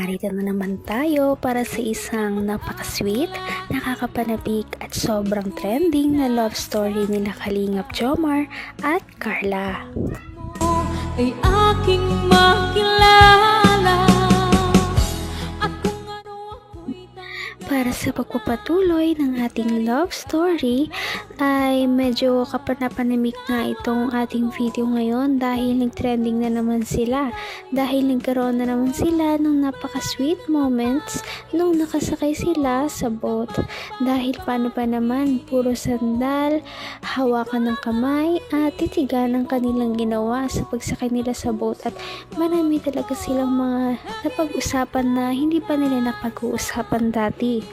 narito na naman tayo para sa isang napaka-sweet, nakakapanabik at sobrang trending na love story nila Kalingap Jomar at Carla. Ay aking makilala at kung ano ako'y Para sa pagpapatuloy ng ating love story ay medyo kapanapanimik nga itong ating video ngayon dahil nag-trending na naman sila, dahil nagkaroon na naman sila ng napaka-sweet moments nung nakasakay sila sa boat. Dahil paano pa naman, puro sandal, hawakan ng kamay at titigan ang kanilang ginawa sa pagsakay nila sa boat, at marami talaga silang mga napag-usapan na hindi pa nila napag-uusapan dati.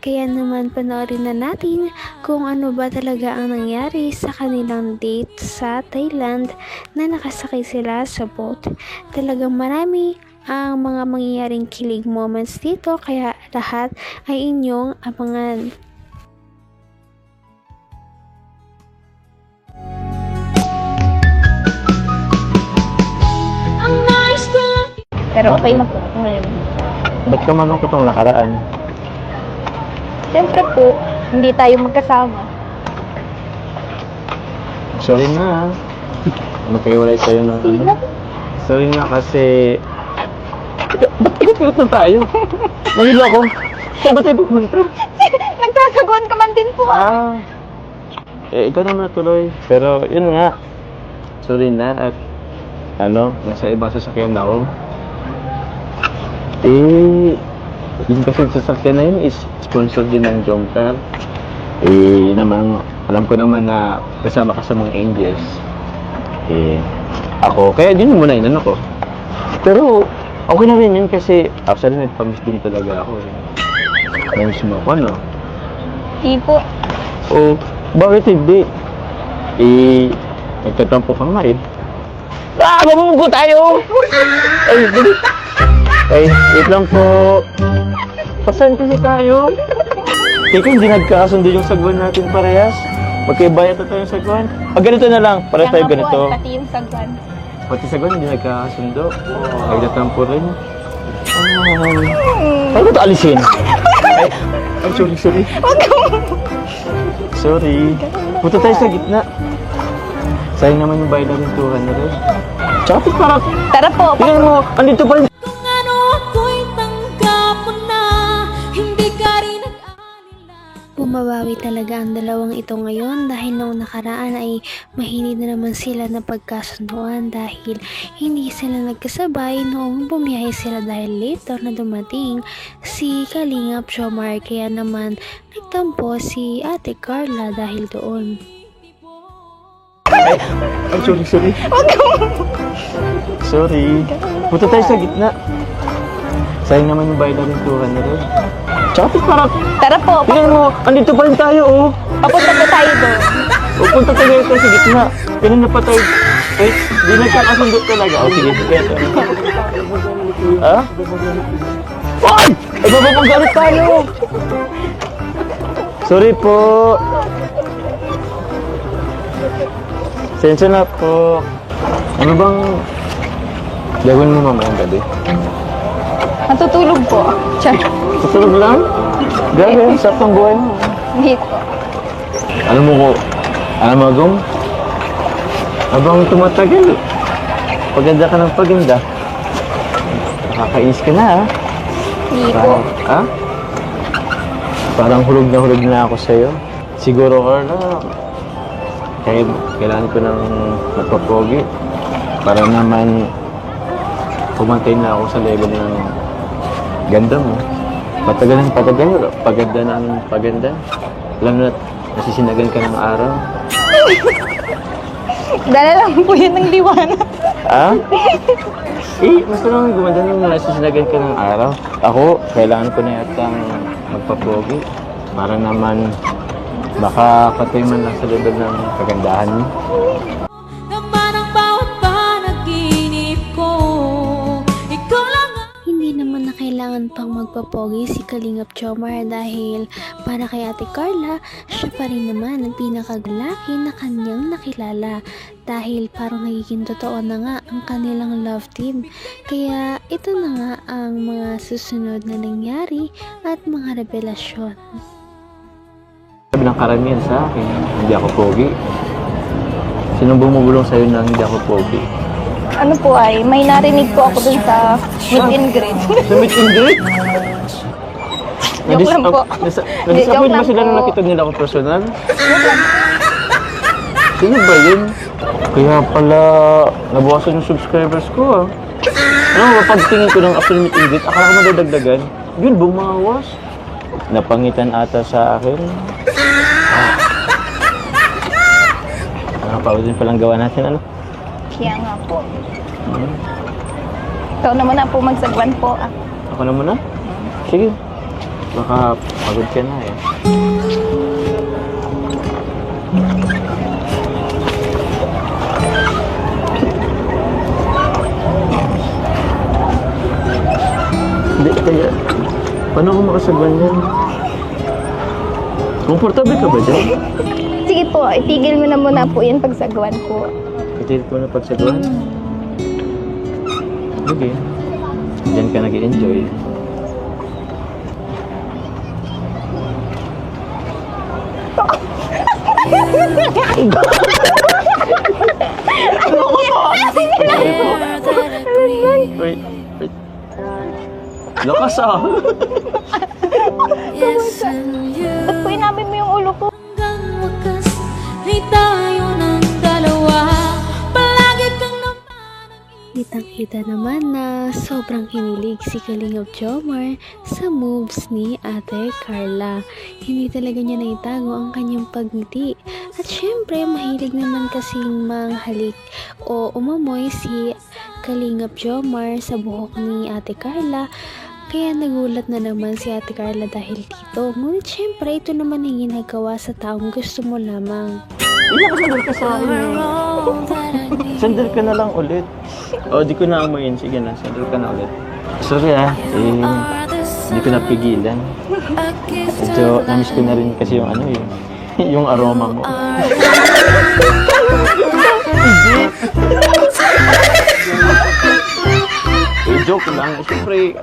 Kaya naman panoorin na natin kung ano ba talaga ang nangyari sa kanilang date sa Thailand na nakasakay sila sa boat. Talagang marami ang mga mangyayaring kilig moments dito, kaya lahat ay inyong abangan. ang nice ko. Pero okay na po. Ba't ka malungkot ang nakaraan? Siyempre po, hindi tayo magkasama. Sorry na. Magkaiwalay tayo na. Sorry na kasi... Ba't ikot-ikot na tayo? Nahilo ako. Saan ba tayo pupunta? Nagsasaguan ka man din po. Ikaw naman tuloy. Pero yun nga. Sorry na at... nasa ibang sasakyan na ako. Yung kasi sasakyan na yun is sponsor din ng Jomcar. Namang, alam ko naman na kasama ka sa mga angels. Ako, kaya din muna inano ko. Pero, okay na rin yun kasi actually nagpamiss din talaga ako. Namiss mo ako, no? Hindi po. Bakit hindi? Nagtatampo ka nga eh. Mamumugo tayo! Ay, bilis! Ay, wait lang po. Pasan kasi tayo? Teka, hindi nagkakasundo yung sagwan natin parehas. Magkaibayat na tayo yung sagwan. Ganito na lang, para tayo ganito. Pati yung sagwan. Pati sagwan, hindi nagkakasundo. Nagtatampo rin. Paano ba ito alisin? Ay, sorry. Sorry. Punta tayo sa gitna. Sayang naman yung bayad natin 200. Tsaka parang... Tara po. Tingnan mo, andito pa rin. Kung ano ako'y tanggap mo na, hindi ka rin nag-alala. Bumabawi talaga ang dalawang ito ngayon dahil noong nakaraan ay mahinid na naman sila na pagkasunduan dahil hindi sila nagkasabay noong bumiyahe sila dahil later na dumating si Kalingap Jomar, kaya naman nagtampo si Ate Carla dahil doon. Ay, sorry. Sorry. Punta tayo sa gitna. Sayang naman yung bayad natin 200. Tsaka parang... Tara po. Tingnan mo, andito pa rin tayo, oh. Papunta po tayo doon. Punta tayo sa gitna. Ganun na pa tayo. Eh, di nagkakasundo talaga. Sige. Ha? Ay! Ay, mapapagalit tayo! Sorry po. Sensya na po. Ano bang gawin mo mamayang gabi? Matutulog po. Tiyan. Tutulog lang? Grabe, sarap ng buhay mo. Hindi po. Alam mo, Gong? Habang tumatagal, paganda ka ng paganda. Nakakainis ka na, ha? Hindi po. Ha? Parang hulog na ako sa'yo. Siguro, Carla, kailangan ko ng magpapogi para naman pumantay na ako sa level ng ganda mo. Patagal, paganda ng paganda. Alam na, nasisinagan ka ng araw. Dala lang po yun ng liwanag. Ha? Basta lang gumanda nung nasisinagan ka ng araw. Ako, kailangan ko na yatang magpapogi para naman baka patay man lang sa level ng kagandahan mo. Naman ang bawat panaginip ko, ikaw lang ang Hindi naman na kailangan naman pang magpapogi si Kalingap Jomar dahil para kay Ate Carla, siya pa rin naman ang pinakagalaki na kanyang nakilala dahil parang nagiging totoo na nga ang kanilang love team. Kaya ito na nga ang mga susunod na nangyari at mga revelasyon. Sabi ng karamihan sa akin, hindi ako pogi. Sinong bumubulong sa'yo na hindi ako pogi? Ano po ay, may narinig po ako dun sa meet and greet. Sa meet and greet? Joke lang po. Nadisappoint Joke ba lang sila po. nung nakita nila ako personal? Sino ba yun? Kaya pala nabawasan yung subscribers ko ah. Ano ba, pagtingin ko ng after meet and greet, akala ko madadagdagan. Yun, bumawas. Napangitan ata sa akin. Pausin palang gawa natin, ano? Kaya nga po. Ikaw naman na po magsagwan po. Ako na muna? Sige. Baka pagod ka na eh. Hindi, kaya... Paano ako makasagwan yan? Komportable ka ba dyan? Sige po, itigil mo na muna po yung pagsagwan po. Itigil ko na pagsagwan? Sige. Diyan ka nag-i-enjoy. Wait. Lakas ah! Ba't po inamin mo yung ulo ko? Hanggang wakas ay tayo ng dalawa. Palagi kang naman Kitang-kita naman na sobrang kinilig si Kalingap Jomar sa moves ni Ate Carla. Hindi talaga niya naitago ang kanyang pagngiti. At syempre, mahilig naman kasing manghalik o umamoy si Kalingap Jomar sa buhok ni Ate Carla. Kaya nagulat na naman si Ate Carla dahil dito. Ngunit syempre, ito naman ang ginagawa sa taong gusto mo lamang. Sandal ka sa akin. Sandal ka na lang ulit. O, di ko na amoyin. Sige na, sandal ka na ulit. Sorry ah, hindi ko napigilan. Medyo namiss ko na rin kasi yung ano eh, yung aroma mo. Joke lang. Siyempre,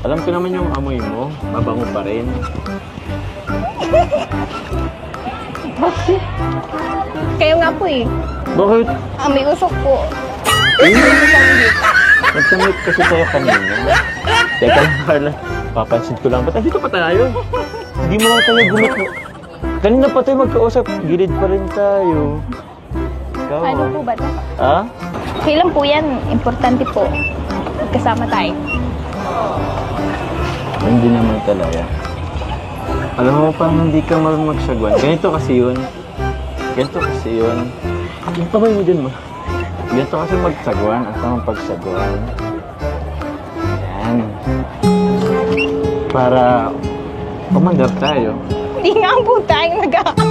alam ko naman yung amoy mo. Mabango pa rin. Kayo nga po eh. Bakit? May usok po. Nagkamit kasi tayo kanina. Teka lang, Carla. Papansin ko lang. Ba't nandito pa tayo? Hindi mo lang tayo gumit mo. Kanina pa tayo magkausap. Gilid pa rin tayo. Ikaw. Ano po ba ito? Ha? Okay lang po yan. Importante po. Magkasama tayo. Hindi naman talaga. Alam mo pa, hindi ka marunong magsagwan. Ganito kasi yun. Yung kamay mo dyan mo. Ganito kasi magsagwan. Ang tamang pagsagwan. Yan. Para umandar tayo. Hindi nga po tayong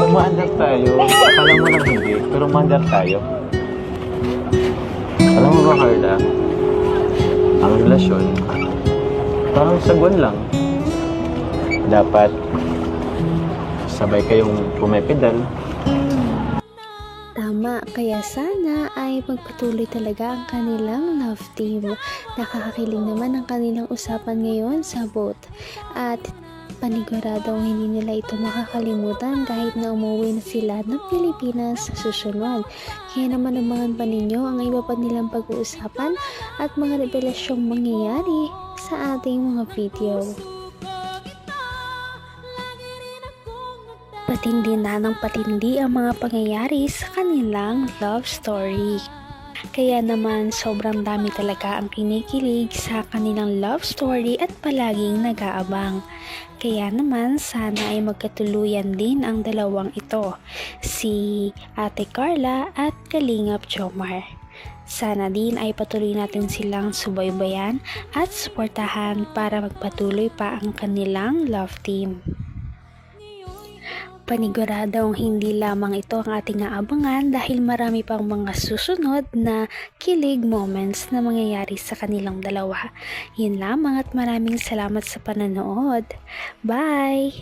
Umandar tayo. Akala mo lang hindi. Pero umandar tayo. Alam mo ba, Carla? Ang relasyon, parang sagwan lang. Dapat sabay kayong pumipedal. Tama, kaya sana ay magpatuloy talaga ang kanilang love team. Nakakakilig naman ang kanilang usapan ngayon sa boat. At paniguradong hindi nila ito makakalimutan kahit na umuwi na sila ng Pilipinas sa susunod. Kaya naman abangan pa ninyo ang iba pa nilang pag-uusapan at mga revelasyong mangyayari sa ating mga video. Patindi na ng patindi ang mga pangyayari sa kanilang love story. Kaya naman sobrang dami talaga ang kinikilig sa kanilang love story at palaging nag-aabang. Kaya naman sana ay magkatuluyan din ang dalawang ito, si Ate Carla at Kalingap Jomar. Sana din ay patuloy natin silang subaybayan at suportahan para magpatuloy pa ang kanilang love team. Paniguradong hindi lamang ito ang ating aabangan dahil marami pang mga susunod na kilig moments na mangyayari sa kanilang dalawa. Yun lamang at maraming salamat sa pananood. Bye!